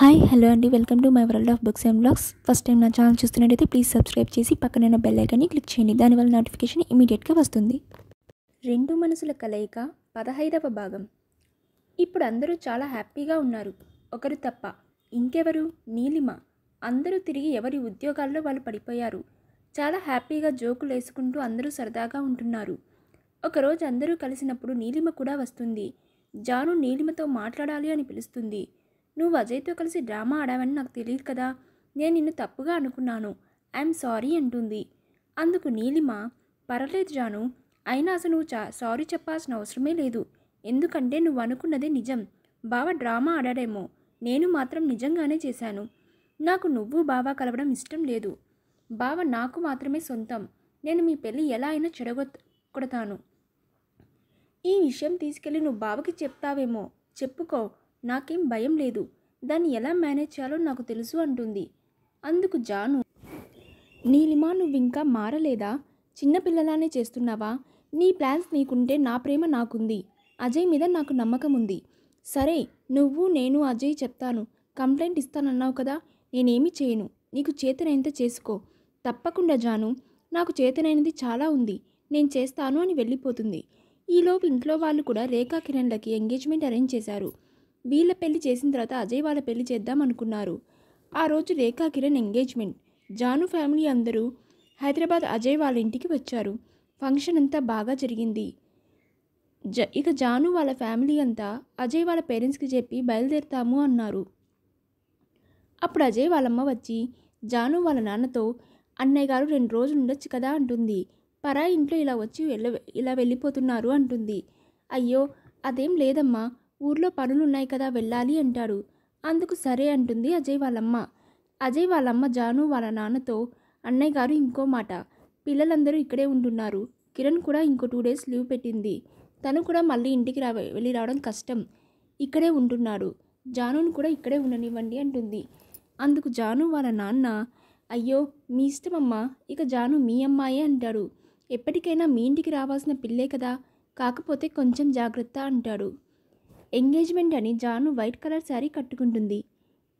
Hi hello అండి, welcome to my world of books and blogs. First time నా channel చూస్తున్నట్టయితే please subscribe చేసి పక్కన బెల్ ఐకాన్ని క్లిక్ చేయండి. దానివల్ల నోటిఫికేషన్ ఇమీడియట్గా వస్తుంది. రెండు మనసుల కలయిక 15వ భాగం. ఇప్పుడు అందరూ చాలా హ్యాపీగా ఉన్నారు, ఒకరు తప్ప. ఇంకెవరు? నీలిమ. అందరూ తిరిగి ఎవరి ఉద్యోగాల్లో వాళ్ళు పడిపోయారు. చాలా హ్యాపీగా జోకులు వేసుకుంటూ అందరూ సరదాగా ఉంటున్నారు. ఒకరోజు అందరూ కలిసినప్పుడు నీలిమ కూడా వస్తుంది. జాను నీలిమతో మాట్లాడాలి అని పిలుస్తుంది. నువ్వు అజయ్తో కలిసి డ్రామా ఆడావని నాకు తెలియదు కదా, నేను నిన్ను తప్పుగా అనుకున్నాను, ఐఎమ్ సారీ అంటుంది. అందుకు నీలిమ, పర్లేదు జాను, అయినా అసలు నువ్వు సారీ చెప్పాల్సిన అవసరమే లేదు. ఎందుకంటే నువ్వు అనుకున్నదే నిజం. బావ డ్రామా ఆడాడేమో, నేను మాత్రం నిజంగానే చేశాను. నాకు నువ్వు బావ కలవడం ఇష్టం లేదు. బావ నాకు మాత్రమే సొంతం. నేను మీ పెళ్ళి ఎలా అయినా చెడగొడతాను. ఈ విషయం తీసుకెళ్ళి నువ్వు బావకి చెప్తావేమో, చెప్పుకో, నాకేం భయం లేదు. దాన్ని ఎలా మేనేజ్ చేయాలో నాకు తెలుసు అంటుంది. అందుకు జాను, నీలిమా, నువ్వింకా మారలేదా? చిన్నపిల్లలానే చేస్తున్నావా? నీ ప్లాన్స్ నీకుంటే నా ప్రేమ నాకుంది. అజయ్ మీద నాకు నమ్మకం ఉంది. సరే, నేను అజయ్ చెప్తాను. కంప్లైంట్ ఇస్తానన్నావు కదా, నేనేమి చేయను. నీకు చేతనైనంత చేసుకో. తప్పకుండా జాను, నాకు చేతనైనది చాలా ఉంది, నేను చేస్తాను అని వెళ్ళిపోతుంది. ఈలోపు ఇంట్లో వాళ్ళు కూడా రేఖా కిరణ్లకి ఎంగేజ్మెంట్ అరేంజ్ చేశారు. వీళ్ళ పెళ్లి చేసిన తర్వాత అజయ్ వాళ్ళ పెళ్లి చేద్దాం అనుకున్నారు. ఆ రోజు రేఖా కిరణ్ ఎంగేజ్మెంట్. జాను ఫ్యామిలీ అందరూ హైదరాబాద్ అజయ్ వాళ్ళ ఇంటికి వచ్చారు. ఫంక్షన్ అంతా బాగా జరిగింది. ఇక జాను వాళ్ళ ఫ్యామిలీ అంతా అజయ్ వాళ్ళ పేరెంట్స్కి చెప్పి బయలుదేరుతాము అన్నారు. అప్పుడు అజయ్ వాళ్ళమ్మ వచ్చి జాను వాళ్ళ నాన్నతో, అన్నయ్య గారు 2 రోజులు ఉండొచ్చు కదా అంటుంది. పరాయి ఇంట్లో ఇలా వచ్చి ఇలా వెళ్ళిపోతున్నారు అంటుంది. అయ్యో, అదేం లేదమ్మా, ఊర్లో పనులున్నాయి కదా, వెళ్ళాలి అంటాడు. అందుకు సరే అంటుంది అజయ్ వాళ్ళమ్మ. అజయ్ వాళ్ళమ్మ జాను వాళ్ళ నాన్నతో, అన్నయ్య గారు ఇంకో మాట, పిల్లలందరూ ఇక్కడే ఉంటున్నారు. కిరణ్ కూడా ఇంకో 2 డేస్ లీవ్ పెట్టింది. తను కూడా మళ్ళీ ఇంటికి వెళ్ళి రావడం కష్టం, ఇక్కడే ఉంటున్నాడు. జానును కూడా ఇక్కడే ఉండనివ్వండి అంటుంది. అందుకు జాను వాళ్ళ నాన్న, అయ్యో మీ ఇష్టమమ్మా, ఇక జాను మీ అమ్మాయే అంటాడు. ఎప్పటికైనా మీ ఇంటికి రావాల్సిన పిల్లే కదా, కాకపోతే కొంచెం జాగ్రత్త అంటాడు. ఎంగేజ్మెంట్ అని జాను వైట్ కలర్ శారీ కట్టుకుంటుంది.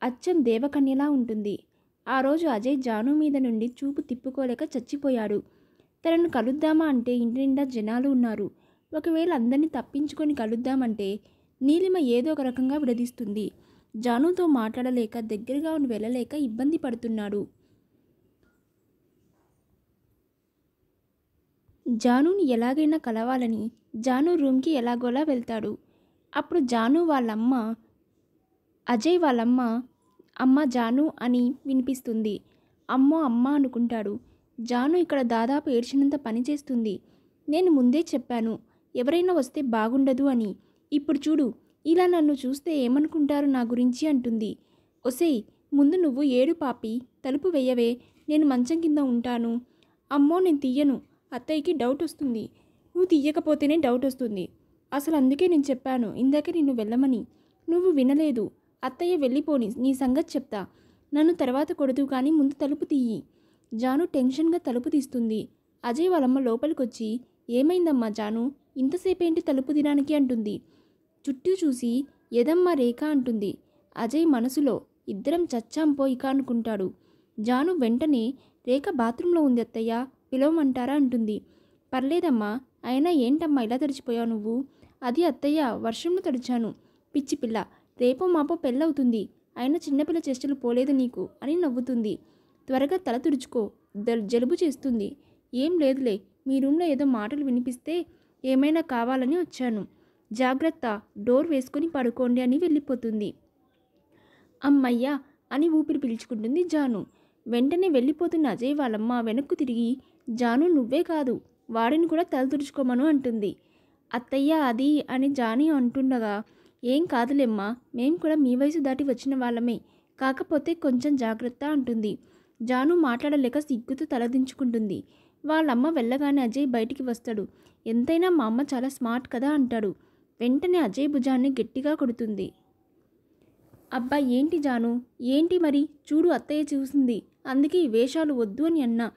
అచ్చం దేవకన్యలా ఉంటుంది. ఆ రోజు అజయ్ జాను మీద నుండి చూపు తిప్పుకోలేక చచ్చిపోయాడు. తనను కలుద్దామా అంటే ఇంటి నిండా జనాలు ఉన్నారు. ఒకవేళ అందరినీ తప్పించుకొని కలుద్దామంటే నీలిమ ఏదో ఒక రకంగా విడదీస్తుంది. జానుతో మాట్లాడలేక, దగ్గరగా వెళ్ళలేక ఇబ్బంది పడుతున్నాడు. జానుని ఎలాగైనా కలవాలని జాను రూమ్కి ఎలాగోలా వెళ్తాడు. అప్పుడు జాను వాళ్ళమ్మ, అజయ్ వాళ్ళమ్మ, అమ్మ జాను అని వినిపిస్తుంది. అమ్మో అమ్మ అనుకుంటాడు. జాను ఇక్కడ దాదాపు ఏడ్చినంత పని చేస్తుంది. నేను ముందే చెప్పాను, ఎవరైనా వస్తే బాగుండదు అని. ఇప్పుడు చూడు, ఇలా నన్ను చూస్తే ఏమనుకుంటారు నా గురించి అంటుంది. ఒసేయ్, ముందు నువ్వు ఏడు పాపి, తలుపు వెయ్యవే, నేను మంచం కింద ఉంటాను. అమ్మో నేను తీయను, అత్తయ్యకి డౌట్ వస్తుంది. నువ్వు తీయకపోతేనే డౌట్ వస్తుంది. అసలు అందుకే నేను చెప్పాను ఇందాకే నిన్ను వెళ్ళమని, నువ్వు వినలేదు. అత్తయ్య వెళ్ళిపోని, నీ సంగతి చెప్తా. నన్ను తర్వాత కొడుతూ కానీ ముందు తలుపు తీయి. జాను టెన్షన్గా తలుపు తీస్తుంది. అజయ్ వాళ్ళమ్మ లోపలికొచ్చి, ఏమైందమ్మా జాను, ఇంతసేపేంటి తలుపు తీయడానికి అంటుంది. చుట్టూ చూసి, ఎదమ్మా రేఖ అంటుంది. అజయ్ మనసులో, ఇద్దరం చచ్చాంపో ఇక అనుకుంటాడు. జాను వెంటనే, రేఖ బాత్రూంలో ఉంది అత్తయ్య, పిలవమంటారా అంటుంది. పర్లేదమ్మా, అయినా ఏంటమ్మా ఇలా తడిచిపోయావు నువ్వు? అది అత్తయ్య, వర్షంలో తడిచాను. పిచ్చి పిల్ల, రేపో మాపో పెళ్ళవుతుంది, అయినా చిన్నపిల్ల చేష్టలు పోలేదు నీకు అని నవ్వుతుంది. త్వరగా తల తుడుచుకో, జలుబు చేస్తుంది. ఏం లేదులే, మీ రూమ్లో ఏదో మాటలు వినిపిస్తే ఏమైనా కావాలని వచ్చాను. జాగ్రత్త, డోర్ వేసుకొని పడుకోండి అని వెళ్ళిపోతుంది. అమ్మయ్యా అని ఊపిరి పీల్చుకుంటుంది జాను. వెంటనే వెళ్ళిపోతున్న అజయ్ వాళ్ళమ్మ వెనక్కు తిరిగి, జాను నువ్వే కాదు, వాడిని కూడా తల తుడుచుకోమను అంటుంది. అత్తయ్య అది అని జానీ అంటుండగా, ఏం కాదులేమ్మా, మేం కూడా మీ వయసు దాటి వచ్చిన వాళ్ళమే, కాకపోతే కొంచెం జాగ్రత్త అంటుంది. జాను మాట్లాడలేక సిగ్గుతో తలదించుకుంటుంది. వాళ్ళమ్మ వెళ్ళగానే అజయ్ బయటికి వస్తాడు. ఎంతైనా మా అమ్మ చాలా స్మార్ట్ కదా అంటాడు. వెంటనే అజయ్ భుజాన్ని గట్టిగా కొడుతుంది. అబ్బా ఏంటి జాను, ఏంటి మరి, చూడు అత్తయ్య చూసింది, అందుకే ఈ వేషాలు వద్దు అని అన్నా.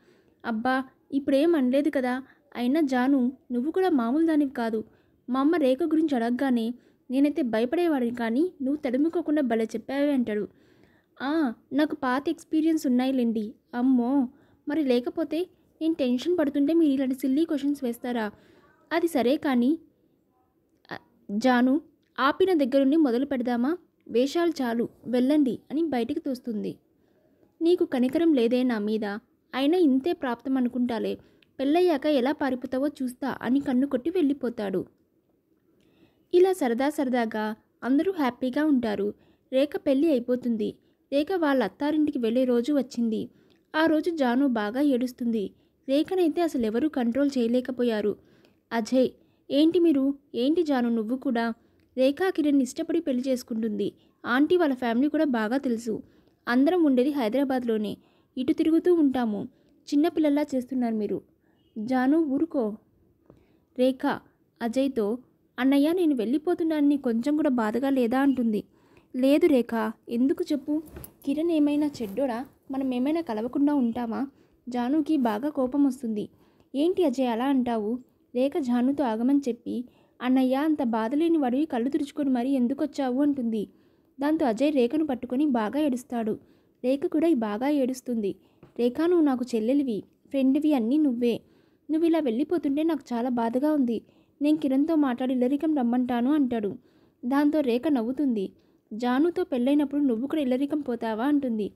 అబ్బా ఇప్పుడేం అనలేదు కదా, అయినా జాను నువ్వు కూడా మామూలు దానివి కాదు. మా అమ్మ రేఖ గురించి అడగగానే నేనైతే భయపడేవాడిని, కానీ నువ్వు తడుముకోకుండా భలే చెప్పావే అంటాడు. ఆ! నాకు పాత ఎక్స్‌పీరియన్స్ ఉన్నాయిలెండి. అమ్మో! మరి లేకపోతే నేను టెన్షన్ పడుతుంటే మీరు ఇలాంటి సిల్లీ క్వెషన్స్ వేస్తారా? అది సరే కానీ ఆహ్, జాను ఆపిన దగ్గరుండి మొదలు పెడదామా? వేషాలు చాలు వెళ్ళండి అని బయటికి తోస్తుంది. నీకు కనికరం లేదే నా మీద? అయినా ఇంతే ప్రాప్తం అనుకుంటాలే. పెళ్ళయ్యాక ఎలా పారిపోతావో చూస్తా అని కన్ను కొట్టి వెళ్ళిపోతాడు. ఇలా సరదా సరదాగా అందరూ హ్యాపీగా ఉంటారు. రేఖ పెళ్ళి అయిపోతుంది. రేఖ వాళ్ళ అత్తారింటికి వెళ్ళే రోజు వచ్చింది. ఆ రోజు జాను బాగా ఏడుస్తుంది. రేఖనైతే అసలు ఎవరూ కంట్రోల్ చేయలేకపోయారు. అజయ్, ఏంటి మీరు? ఏంటి జాను నువ్వు కూడా? రేఖ కిరణ్ ఇష్టపడి పెళ్లి చేసుకుంటుంది. ఆంటీ వాళ్ళ ఫ్యామిలీ కూడా బాగా తెలుసు. అందరం ఉండేది హైదరాబాద్లోనే. ఇటు తిరుగుతూ ఉంటాము. చిన్నపిల్లల్లా చేస్తున్నారు మీరు. జాను ఊరుకో. రేఖ అజయ్తో, అన్నయ్య నేను వెళ్ళిపోతున్నానని కొంచెం కూడా బాధగా లేదా అంటుంది. లేదు రేఖ, ఎందుకు చెప్పు? కిరణ్ ఏమైనా చెడ్డోడా? మనం ఏమైనా కలవకుండా ఉంటామా? జానుకి బాగా కోపం వస్తుంది. ఏంటి అజయ్ అలా అంటావు? రేఖ జానుతో ఆగమని చెప్పి, అన్నయ్య అంత బాధలేని వాడివి కళ్ళు తుడుచుకొని మరీ ఎందుకొచ్చావు అంటుంది. దాంతో అజయ్ రేఖను పట్టుకొని బాగా ఏడుస్తాడు. రేఖ కూడా బాగా ఏడుస్తుంది. రేఖ నువ్వు నాకు చెల్లెలివి, ఫ్రెండ్వి అన్నీ నువ్వే. నువ్వు ఇలా వెళ్ళిపోతుంటే నాకు చాలా బాధగా ఉంది. నేను కిరణ్తో మాట్లాడి ఇల్లరికం రమ్మంటాను అంటాడు. దాంతో రేఖ నవ్వుతుంది. జానుతో పెళ్ళైనప్పుడు నువ్వు కూడా ఇల్లరికం పోతావా అంటుంది.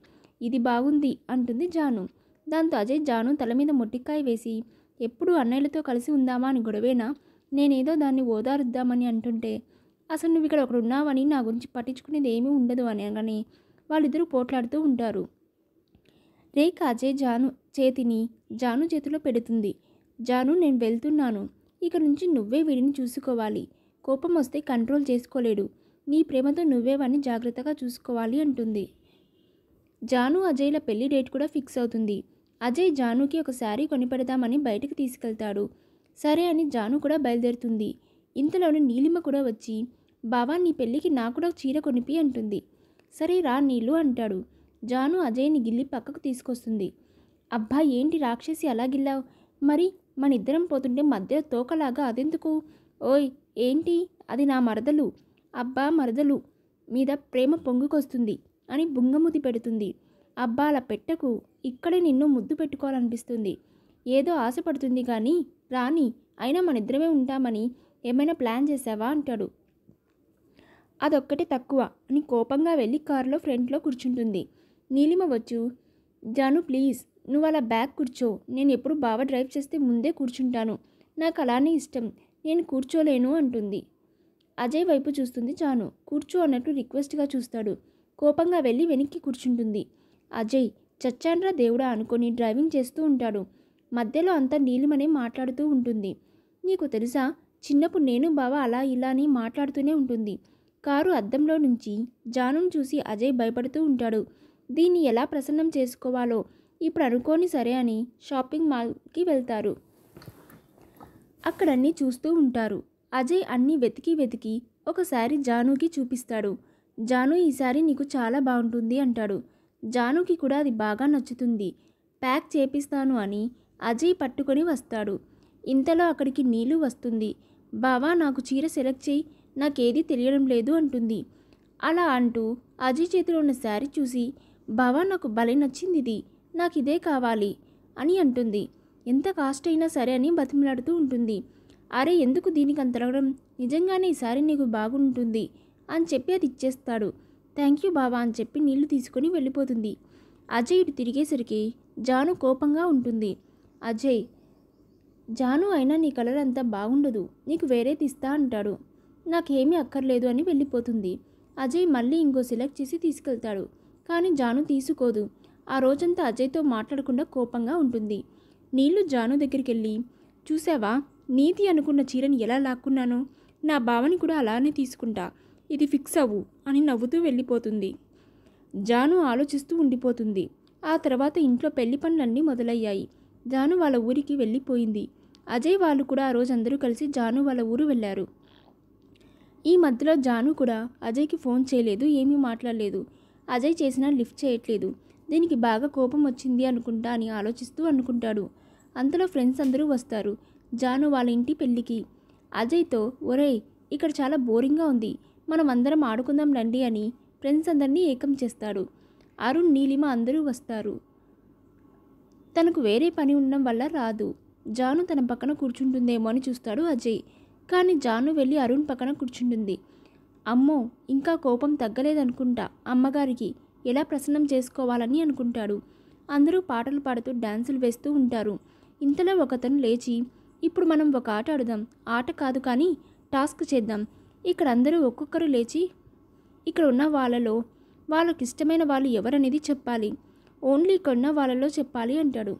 ఇది బాగుంది అంటుంది జాను. దాంతో అజయ్ జాను తల మీద మొట్టికాయ వేసి, ఎప్పుడు అన్నయ్యలతో కలిసి ఉందామా అని గొడవేనా? నేనేదో దాన్ని ఓదారుద్దామని అంటుంటే, అసలు నువ్వు ఇక్కడ ఒకడు ఉన్నావని నా గురించి పట్టించుకునేది ఏమీ ఉండదు అని అనగానే వాళ్ళిద్దరూ పోట్లాడుతూ ఉంటారు. రేఖ అజయ్ జాను చేతిలో పెడుతుంది. జాను నేను వెళ్తున్నాను. ఇక నుంచి నువ్వే వీడిని చూసుకోవాలి. కోపం వస్తే కంట్రోల్ చేసుకోలేడు. నీ ప్రేమతో నువ్వే వాడిని జాగ్రత్తగా చూసుకోవాలి అంటుంది. జాను అజయ్ల పెళ్లి డేట్ కూడా ఫిక్స్ అవుతుంది. అజయ్ జానుకి ఒక శారీ కొనిపెడదామని బయటకు తీసుకెళ్తాడు. సరే అని జాను కూడా బయలుదేరుతుంది. ఇంతలోనే నీలిమ కూడా వచ్చి, బావా నీ పెళ్ళికి నాకు కూడా చీర కొనిపి అంటుంది. సరే రా నీళ్ళు అంటాడు. జాను అజయ్ని గిల్లి పక్కకు తీసుకొస్తుంది. అబ్బా ఏంటి రాక్షసి అలా గిల్లావు? మరి మన ఇద్దరం పోతుంటే మధ్య తోకలాగా అదెందుకు? ఓయ్ ఏంటి? అది నా మరదలు. అబ్బా మరదలు మీద ప్రేమ పొంగుకొస్తుంది అని బుంగముతి పెడుతుంది. అబ్బా అలా పెట్టకు, ఇక్కడే నిన్ను ముద్దు పెట్టుకోవాలనిపిస్తుంది. ఏదో ఆశపడుతుంది కానీ రాని, అయినా మన ఇద్దరమే ఉంటామని ఏమైనా ప్లాన్ చేసావా అంటాడు. అదొక్కటే తక్కువ అని కోపంగా వెళ్ళి కారులో ఫ్రంట్లో కూర్చుంటుంది. నీలిమ వచ్చు, జాను ప్లీజ్ నువ్వు అలా బ్యాగ్ కూర్చో. నేను ఎప్పుడు బావ డ్రైవ్ చేస్తే ముందే కూర్చుంటాను. నాకు అలానే ఇష్టం. నేను కూర్చోలేను అంటుంది. అజయ్ వైపు చూస్తుంది జాను. కూర్చో అన్నట్టు రిక్వెస్ట్గా చూస్తాడు. కోపంగా వెళ్ళి వెనక్కి కూర్చుంటుంది. అజయ్ చచ్చాన్రా దేవుడా అనుకొని డ్రైవింగ్ చేస్తూ ఉంటాడు. మధ్యలో అంతా నీలిమనే మాట్లాడుతూ ఉంటుంది. నీకు తెలుసా, చిన్నప్పుడు నేను బావ అలా ఇలా అని మాట్లాడుతూనే ఉంటుంది. కారు అద్దంలో నుంచి జానును చూసి అజయ్ భయపడుతూ ఉంటాడు. దీన్ని ఎలా ప్రసన్నం చేసుకోవాలో ఇప్పుడు అనుకోని సరే అని షాపింగ్ మాల్కి వెళ్తారు. అక్కడన్నీ చూస్తూ ఉంటారు. అజయ్ అన్నీ వెతికి వెతికి ఒకసారి జానుకి చూపిస్తాడు. జాను ఈసారి నీకు చాలా బాగుంటుంది అంటాడు. జానుకి కూడా అది బాగా నచ్చుతుంది. ప్యాక్ చేపిస్తాను అని అజయ్ పట్టుకొని వస్తాడు. ఇంతలో అక్కడికి నీళ్ళు వస్తుంది. బావా నాకు చీర సెలెక్ట్ చేయి, నాకేదీ తెలియడం లేదు అంటుంది. అలా అంటూ అజయ్ చేతిలో ఉన్న శారీ చూసి, బావా నాకు భలే నచ్చింది, ఇది నాకు ఇదే కావాలి అని అంటుంది. ఎంత కాస్ట్ అయినా సరే అని బతిమలాడుతూ ఉంటుంది. అరే ఎందుకు దీనికి అంతరగడం, నిజంగానే ఈసారి నీకు బాగుంటుంది అని చెప్పి అది ఇచ్చేస్తాడు. థ్యాంక్ యూ బావా అని చెప్పి నీళ్లు తీసుకొని వెళ్ళిపోతుంది. అజయ్ ఇటు తిరిగేసరికి జాను కోపంగా ఉంటుంది. అజయ్, జాను అయినా నీ కలర్ అంతా బాగుండదు, నీకు వేరేది ఇస్తా అంటాడు. నాకేమీ అక్కర్లేదు అని వెళ్ళిపోతుంది. అజయ్ మళ్ళీ ఇంకో సెలెక్ట్ చేసి తీసుకెళ్తాడు. కానీ జాను తీసుకోదు. ఆ రోజంతా అజయ్తో మాట్లాడకుండా కోపంగా ఉంటుంది. నీళ్ళు జాను దగ్గరికి వెళ్ళి, చూసావా నీతి అనుకున్న చీరని ఎలా లాక్కున్నానో, నా భావని కూడా అలానే తీసుకుంటా, ఇది ఫిక్స్ అవ్వు అని నవ్వుతూ వెళ్ళిపోతుంది. జాను ఆలోచిస్తూ ఉండిపోతుంది. ఆ తర్వాత ఇంట్లో పెళ్లి పనులన్నీ మొదలయ్యాయి. జాను వాళ్ళ ఊరికి వెళ్ళిపోయింది. అజయ్ వాళ్ళు కూడా ఆ రోజు అందరూ కలిసి జాను వాళ్ళ ఊరు వెళ్ళారు. ఈ మధ్యలో జాను కూడా అజయ్కి ఫోన్ చేయలేదు, ఏమీ మాట్లాడలేదు. అజయ్ చేసినా లిఫ్ట్ చేయట్లేదు. దీనికి బాగా కోపం వచ్చింది అనుకుంటా అని ఆలోచిస్తూ అనుకుంటాడు. అంతలో ఫ్రెండ్స్ అందరూ వస్తారు జాను వాళ్ళ ఇంటి పెళ్ళికి. అజయ్తో, ఒరేయ్ ఇక్కడ చాలా బోరింగ్గా ఉంది, మనం అందరం ఆడుకుందాం రండి అని ఫ్రెండ్స్ అందరినీ ఏకం చేస్తాడు. అరుణ్, నీలిమ అందరూ వస్తారు. తనకు వేరే పని ఉండడం వల్ల రాదు. జాను తన పక్కన కూర్చుంటుందేమో అని చూస్తాడు అజయ్. కానీ జాను వెళ్ళి అరుణ్ పక్కన కూర్చుంటుంది. అమ్మో, ఇంకా కోపం తగ్గలేదనుకుంటా అమ్మగారికి, ఎలా ప్రసన్నం చేసుకోవాలని అనుకుంటాడు. అందరూ పాటలు పాడుతూ డ్యాన్సులు వేస్తూ ఉంటారు. ఇంతలో ఒకతను లేచి, ఇప్పుడు మనం ఒక ఆట ఆడుదాం. ఆట కాదు కానీ టాస్క్ చేద్దాం. ఇక్కడ అందరూ ఒక్కొక్కరు లేచి ఇక్కడ ఉన్న వాళ్ళలో వాళ్ళకిష్టమైన వాళ్ళు ఎవరనేది చెప్పాలి. ఓన్లీ ఇక్కడ ఉన్న వాళ్ళలో చెప్పాలి అంటాడు.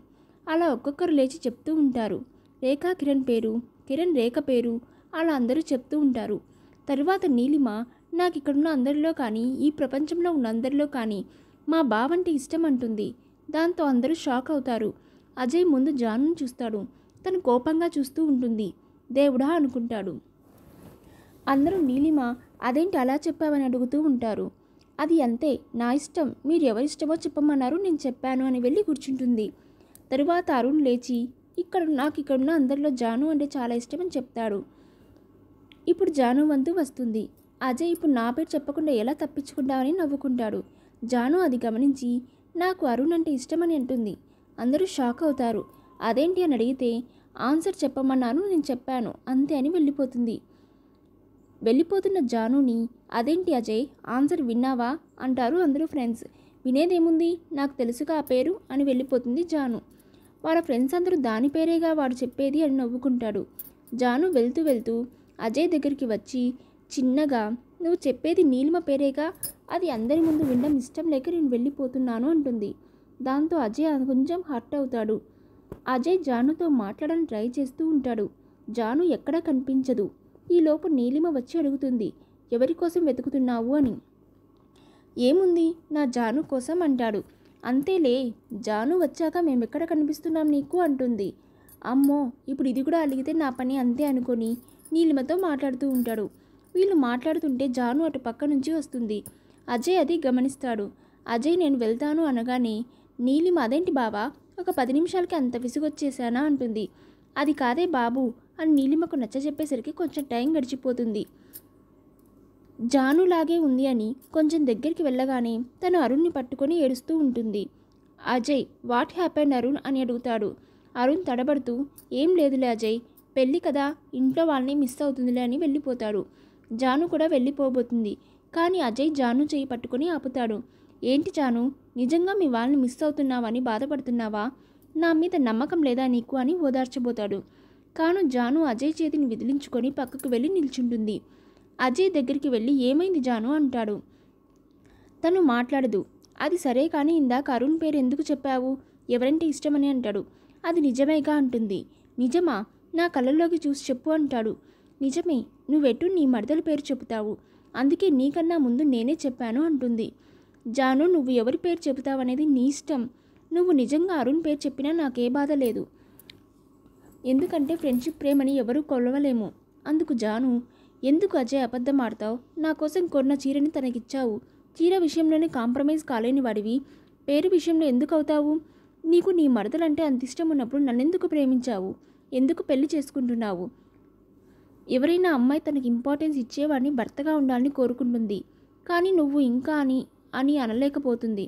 అలా ఒక్కొక్కరు లేచి చెప్తూ ఉంటారు. రేఖ కిరణ్ పేరు, కిరణ్ రేఖ పేరు, అలా అందరూ చెప్తూ ఉంటారు. తరువాత నీలిమ, నాకు ఇక్కడున్న అందరిలో కానీ ఈ ప్రపంచంలో ఉన్న అందరిలో కానీ మా బావంటే ఇష్టం అంటుంది. దాంతో అందరూ షాక్ అవుతారు. అజయ్ ముందు జానుని చూస్తాడు. తను కోపంగా చూస్తూ ఉంటుంది. దేవుడా అనుకుంటాడు. అందరూ నీలిమ, అదేంటి అలా చెప్పావని అడుగుతూ ఉంటారు. అది అంతే, నా ఇష్టం, మీరు ఎవరిష్టమో చెప్పమన్నారు, నేను చెప్పాను అని వెళ్ళి కూర్చుంటుంది. తరువాత అరుణ్ లేచి, నాకు ఇక్కడున్న అందరిలో జాను అంటే చాలా ఇష్టమని చెప్తాడు. ఇప్పుడు జాను వంతు వస్తుంది. అజయ్, ఇప్పుడు నా పేరు చెప్పకుండా ఎలా తప్పించుకుంటావని నవ్వుకుంటాడు. జాను అది గమనించి, నాకు అరుణ్ అంటే ఇష్టమని అంటుంది. అందరూ షాక్ అవుతారు. అదేంటి అని అడిగితే, ఆన్సర్ చెప్పమన్నాను, నేను చెప్పాను అంతే అని వెళ్ళిపోతుంది. వెళ్ళిపోతున్న జానుని, అదేంటి అజయ్, ఆన్సర్ విన్నావా అంటారు అందరూ ఫ్రెండ్స్. వినేదేముంది, నాకు తెలుసుగా ఆ పేరు అని వెళ్ళిపోతుంది జాను. వాళ్ళ ఫ్రెండ్స్ అందరూ దాని పేరేగా వాడు చెప్పేది అని నవ్వుకుంటాడు. జాను వెళ్తూ వెళ్తూ అజయ్ దగ్గరికి వచ్చి చిన్నగా, నువ్వు చెప్పేది నీలిమ పేరేగా, అది అందరి ముందు వినడం ఇష్టం లేక నేను వెళ్ళిపోతున్నాను అంటుంది. దాంతో అజయ్ కొంచెం హర్ట్ అవుతాడు. అజయ్ జానుతో మాట్లాడడానికి ట్రై చేస్తూ ఉంటాడు. జాను ఎక్కడా కనిపించదు. ఈలోపు నీలిమ వచ్చి అడుగుతుంది, ఎవరి కోసం వెతుకుతున్నావు అని. ఏముంది, నా జాను కోసం అంటాడు. అంతేలే, జాను వచ్చాక మేమెక్కడ కనిపిస్తున్నాం నీకు అంటుంది. అమ్మో, ఇప్పుడు ఇది కూడా అడిగితే నా పని అంతే అనుకొని నీలిమతో మాట్లాడుతూ ఉంటాడు. వీళ్ళు మాట్లాడుతుంటే జాను అటు పక్క నుంచి వస్తుంది. అజయ్ అది గమనిస్తాడు. అజయ్ నేను వెళ్తాను అనగానే నీలిమ, అదేంటి బావా, ఒక 10 నిమిషాలకి అంత విసుగొచ్చేసానా అంటుంది. అది కాదే బాబు అని నీలిమకు నచ్చజెప్పేసరికి కొంచెం టైం గడిచిపోతుంది. జానులాగే ఉంది అని కొంచెం దగ్గరికి వెళ్ళగానే తను అరుణ్ని పట్టుకొని ఏడుస్తూ ఉంటుంది. అజయ్, వాట్ హ్యాపెండ్ అరుణ్ అని అడుగుతాడు. అరుణ్ తడబడుతూ, ఏం లేదులే అజయ్, పెళ్ళి కదా, ఇంట్లో వాళ్ళని మిస్ అవుతుందిలే అని వెళ్ళిపోతాడు. జాను కూడా వెళ్ళిపోబోతుంది. కానీ అజయ్ జాను చేయి పట్టుకొని ఆపుతాడు. ఏంటి జాను, నిజంగా మీ వాళ్ళని మిస్ అవుతున్నావని బాధపడుతున్నావా? నా మీద నమ్మకం లేదా నీకు అని ఓదార్చబోతాడు. కాను జాను అజయ్ చేతిని విదిలించుకొని పక్కకు వెళ్ళి నిల్చుంటుంది. అజయ్ దగ్గరికి వెళ్ళి, ఏమైంది జాను అంటాడు. తను మాట్లాడదు. అది సరే కానీ ఇందాక అరుణ్ పేరు ఎందుకు చెప్పావు, ఎవరంటే ఇష్టమని అంటాడు. అది నిజమేగా అంటుంది. నిజమా, నా కళ్ళల్లోకి చూసి చెప్పు అంటాడు. నిజమే, నువ్వెటు నీ మరదల పేరు చెబుతావు, అందుకే నీకన్నా ముందు నేనే చెప్పాను అంటుంది. జాను, నువ్వు ఎవరి పేరు చెబుతావనేది నీ ఇష్టం. నువ్వు నిజంగా అరుణ్ పేరు చెప్పినా నాకే బాధ లేదు. ఎందుకంటే ఫ్రెండ్షిప్ ప్రేమని ఎవరూ కొలవలేము. అందుకు జాను, ఎందుకు అజయ్ అబద్ధం ఆడతావు? నా కోసం కొన్న చీరని తనకిచ్చావు. చీర విషయంలోనే కాంప్రమైజ్ కాలేని వాడివి పేరు విషయంలో ఎందుకు అవుతావు? నీకు నీ మరదలంటే అంత ఇష్టం ఉన్నప్పుడు నన్నెందుకు ప్రేమించావు? ఎందుకు పెళ్లి చేసుకుంటున్నావు? ఎవరైనా అమ్మాయి తనకి ఇంపార్టెన్స్ ఇచ్చేవాడిని భర్తగా ఉండాలని కోరుకుంటుంది. కానీ నువ్వు ఇంకా అని అనలేకపోతుంది.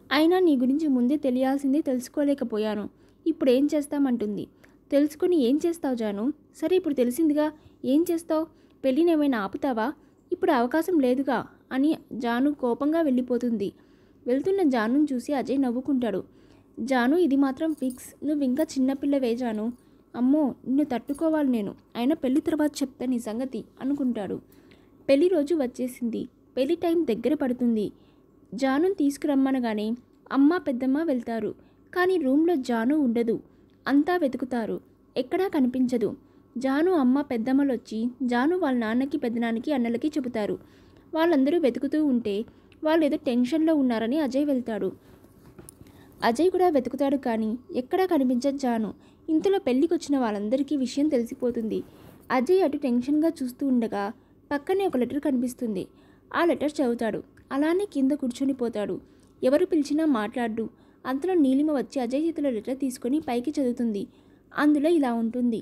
అయినా నీ గురించి ముందే తెలియాల్సిందే తెలుసుకోలేకపోయాను. ఇప్పుడు ఏం చేస్తామంటుంది. తెలుసుకొని ఏం చేస్తావు జాను? సరే ఇప్పుడు తెలిసిందిగా, ఏం చేస్తావు? పెళ్ళిని ఏమైనా ఆపుతావా? ఇప్పుడు అవకాశం లేదుగా అని జాను కోపంగా వెళ్ళిపోతుంది. వెళ్తున్న జానుని చూసి అజయ్ నవ్వుకుంటాడు. జాను, ఇది మాత్రం ఫిక్స్, నువ్వు ఇంకా చిన్నపిల్లవే జాను. అమ్మో, నిన్ను తట్టుకోవాలి నేను, అయినా పెళ్లి తర్వాత చెప్తా నీ సంగతి అనుకుంటాడు. పెళ్లి రోజు వచ్చేసింది. పెళ్లి టైం దగ్గర పడుతుంది. జానుని తీసుకురమ్మనగానే అమ్మ పెద్దమ్మ వెళ్తారు. కానీ రూమ్లో జాను ఉండదు. అంతా వెతుకుతారు, ఎక్కడా కనిపించదు. జాను అమ్మ పెద్దమ్మలు వచ్చి జాను వాళ్ళ నాన్నకి పెద్దనాన్నకి అన్నలకి చెబుతారు. వాళ్ళందరూ వెతుకుతూ ఉంటే వాళ్ళు ఏదో టెన్షన్లో ఉన్నారని అజయ్ వెళ్తాడు. అజయ్ కూడా వెతుకుతాడు కానీ ఎక్కడా కనిపించదు జాను. ఇంతలో పెళ్ళికి వచ్చిన వాళ్ళందరికీ విషయం తెలిసిపోతుంది. అజయ్ అటు టెన్షన్గా చూస్తూ ఉండగా పక్కనే ఒక లెటర్ కనిపిస్తుంది. ఆ లెటర్ చదువుతాడు. అలానే కింద కూర్చొని పోతాడు. ఎవరు పిలిచినా మాట్లాడు. అంతలో నీలిమ వచ్చి అజయ్ చేతిలో లెటర్ తీసుకొని పైకి చదువుతుంది. అందులో ఇలా ఉంటుంది.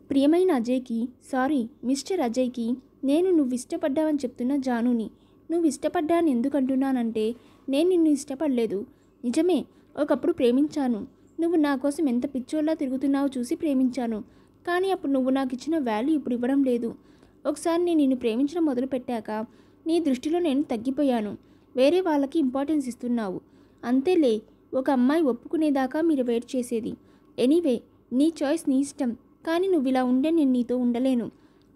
ప్రియమైన అజయ్కి, సారీ మిస్టర్ అజయ్కి, నేను నువ్వు ఇష్టపడ్డావని చెప్తున్న జానుని. నువ్వు ఇష్టపడ్డాను ఎందుకు అంటున్నానంటే నేను నిన్ను ఇష్టపడలేదు. నిజమే, ఒకప్పుడు ప్రేమించాను. నువ్వు నా కోసం ఎంత పిచ్చోళ్ళ తిరుగుతున్నావో చూసి ప్రేమించాను. కానీ అప్పుడు నువ్వు నాకు ఇచ్చిన వాల్యూ ఇప్పుడు ఇవ్వడం లేదు. ఒకసారి నేను నిన్ను ప్రేమించడం మొదలుపెట్టాక నీ దృష్టిలో నేను తగ్గిపోయాను. వేరే వాళ్ళకి ఇంపార్టెన్స్ ఇస్తున్నావు. అంతేలే, ఒక అమ్మాయి ఒప్పుకునేదాకా మీరు వెయిట్ చేసేది. ఎనీవే, నీ చాయిస్ నీ ఇష్టం. కానీ నువ్వు ఇలా ఉండే నేను నీతో ఉండలేను.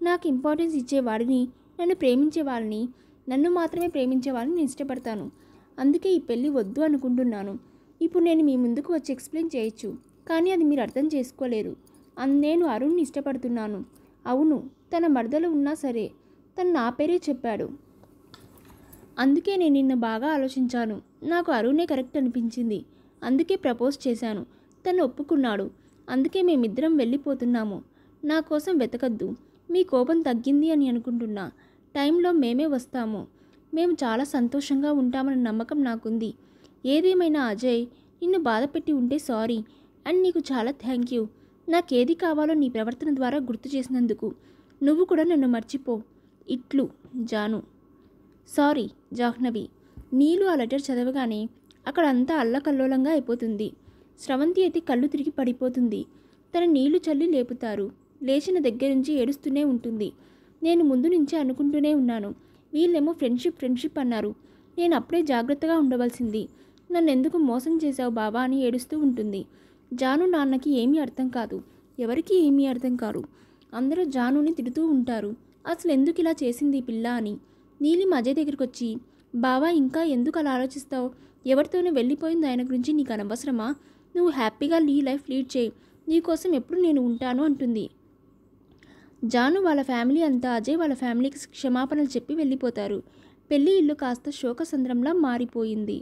నాకు ఇంపార్టెన్స్ ఇచ్చేవాడిని, నన్ను ప్రేమించే వాళ్ళని, నన్ను మాత్రమే ప్రేమించే వాళ్ళని నేను ఇష్టపడతాను. అందుకే ఈ పెళ్ళి వద్దు అనుకుంటున్నాను. ఇప్పుడు నేను మీ ముందుకు వచ్చి ఎక్స్ప్లెయిన్ చేయొచ్చు, కానీ అది మీరు అర్థం చేసుకోలేరు. నేను అరుణ్ని ఇష్టపడుతున్నాను. అవును, తన మరదలు ఉన్నా సరే తను నా పేరే చెప్పాడు. అందుకే నేను నిన్న బాగా ఆలోచించాను. నాకు అరుణే కరెక్ట్ అనిపించింది. అందుకే ప్రపోజ్ చేశాను. తను ఒప్పుకున్నాడు. అందుకే మేమిద్దరం వెళ్ళిపోతున్నాము. నా కోసం వెతకద్దు. మీ కోపం తగ్గింది అని అనుకుంటున్నా టైంలో మేమే వస్తాము. మేము చాలా సంతోషంగా ఉంటామన్న నమ్మకం నాకుంది. ఏదేమైనా అజయ్, నిన్ను బాధపెట్టి ఉంటే సారీ అండ్ నీకు చాలా థ్యాంక్ యూ. నాకేది కావాలో నీ ప్రవర్తన ద్వారా గుర్తు చేసినందుకు. నువ్వు కూడా నన్ను మర్చిపో. ఇట్లు జాను. సారీ జాహ్నవి. నీలు ఆ లెటర్ చదవగానే అక్కడ అంతా అల్లకల్లోలంగా అయిపోతుంది. స్రవంతి అయితే కళ్ళు తిరిగి పడిపోతుంది. తన నీళ్లు చల్లి లేపుతారు. లేచిన దగ్గర నుంచి ఏడుస్తూనే ఉంటుంది. నేను ముందు నుంచే అనుకుంటూనే ఉన్నాను. వీళ్ళేమో ఫ్రెండ్షిప్ అన్నారు. నేను అప్పుడే జాగ్రత్తగా ఉండవలసింది. నన్నెందుకు మోసం చేశావు బావా అని ఏడుస్తూ ఉంటుంది. జాను నాన్నకి ఏమీ అర్థం కాదు. ఎవరికి ఏమీ అర్థం కాదు. అందరూ జానుని తిడుతూ ఉంటారు. అసలు ఎందుకు ఇలా చేసింది ఈ పిల్ల అని. నీలిమ అజయ్ దగ్గరికి వచ్చి, బావా ఇంకా ఎందుకు అలా ఆలోచిస్తావు? ఎవరితోనూ వెళ్ళిపోయింది ఆయన గురించి నీకు అనవసరమా? నువ్వు హ్యాపీగా నీ లైఫ్ లీడ్ చేయి. నీకోసం ఎప్పుడు నేను ఉంటాను అంటుంది. జాను వాళ్ళ ఫ్యామిలీ అంతా అజయ్ వాళ్ళ ఫ్యామిలీకి క్షమాపణలు చెప్పి వెళ్ళిపోతారు. పెళ్లి ఇల్లు కాస్త శోకసంద్రంలా మారిపోయింది.